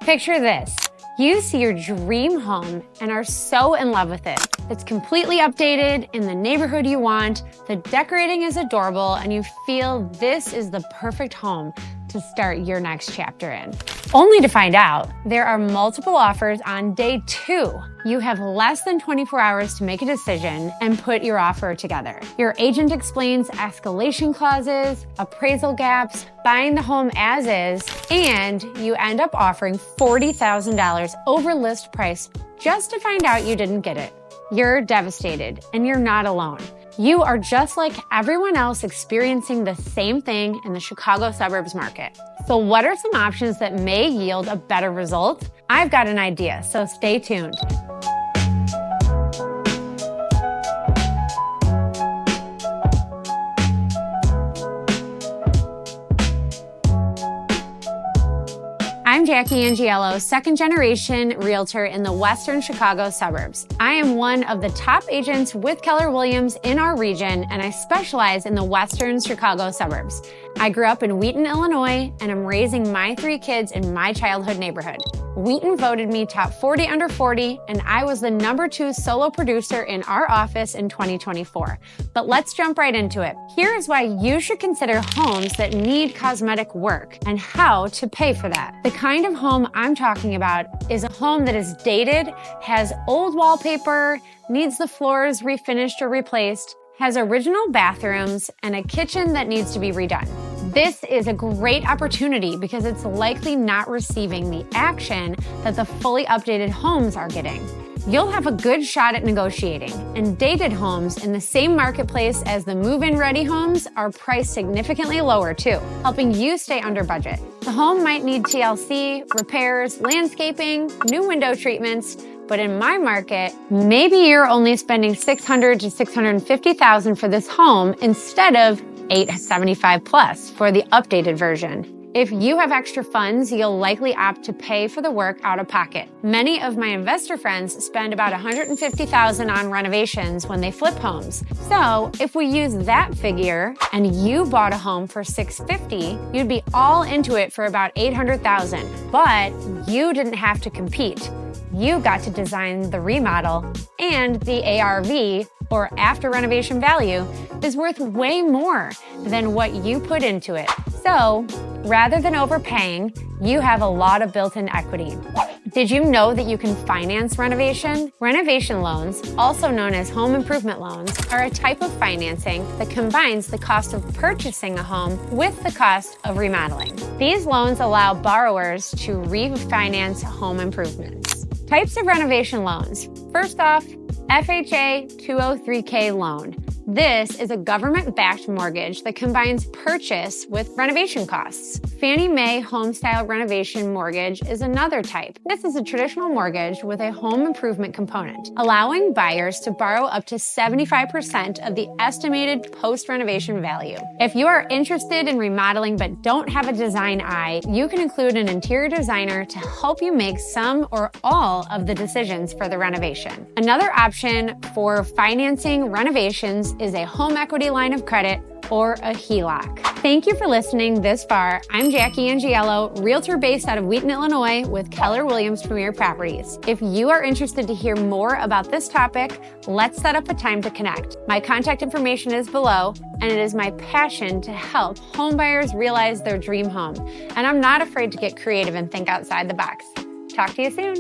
Picture this. You see your dream home and are so in love with it. It's completely updated in the neighborhood you want, the decorating is adorable, and you feel this is the perfect home to start your next chapter in. Only to find out there are multiple offers on day 2. You have less than 24 hours to make a decision and put your offer together. Your agent explains escalation clauses, appraisal gaps, buying the home as is, and you end up offering $40,000 over list price just to find out you didn't get it. You're devastated, and you're not alone. You are just like everyone else experiencing the same thing in the Chicago suburbs market. So what are some options that may yield a better result? I've got an idea, so stay tuned. I'm Jackie Angiello, second-generation realtor in the Western Chicago suburbs. I am one of the top agents with Keller Williams in our region, and I specialize in the Western Chicago suburbs. I grew up in Wheaton, Illinois, and I'm raising my 3 kids in my childhood neighborhood. Wheaton voted me top 40 under 40, and I was the number 2 solo producer in our office in 2024. But let's jump right into it. Here is why you should consider homes that need cosmetic work and how to pay for that. The kind of home I'm talking about is a home that is dated, has old wallpaper, needs the floors refinished or replaced, has original bathrooms, and a kitchen that needs to be redone. This is a great opportunity because it's likely not receiving the action that the fully updated homes are getting. You'll have a good shot at negotiating, and dated homes in the same marketplace as the move-in ready homes are priced significantly lower too, helping you stay under budget. The home might need TLC, repairs, landscaping, new window treatments, but in my market, maybe you're only spending $600,000 to $650,000 for this home instead of $875,000 plus for the updated version. If you have extra funds, you'll likely opt to pay for the work out of pocket. Many of my investor friends spend about $150,000 on renovations when they flip homes. So if we use that figure and you bought a home for $650,000, you'd be all into it for about $800,000. But you didn't have to compete. You got to design the remodel, and the ARV, or after renovation value, is worth way more than what you put into it. So rather than overpaying, you have a lot of built-in equity. Did you know that you can finance renovation? Renovation loans, also known as home improvement loans, are a type of financing that combines the cost of purchasing a home with the cost of remodeling. These loans allow borrowers to refinance home improvements. Types of renovation loans. First off, FHA 203K loan. This is a government-backed mortgage that combines purchase with renovation costs. Fannie Mae home-style renovation mortgage is another type. This is a traditional mortgage with a home improvement component, allowing buyers to borrow up to 75% of the estimated post-renovation value. If you are interested in remodeling but don't have a design eye, you can include an interior designer to help you make some or all of the decisions for the renovation. Another option for financing renovations is a home equity line of credit or a HELOC. Thank you for listening this far. I'm Jackie Angiello, realtor based out of Wheaton, Illinois with Keller Williams Premier Properties. If you are interested to hear more about this topic, let's set up a time to connect. My contact information is below, and it is my passion to help homebuyers realize their dream home. And I'm not afraid to get creative and think outside the box. Talk to you soon.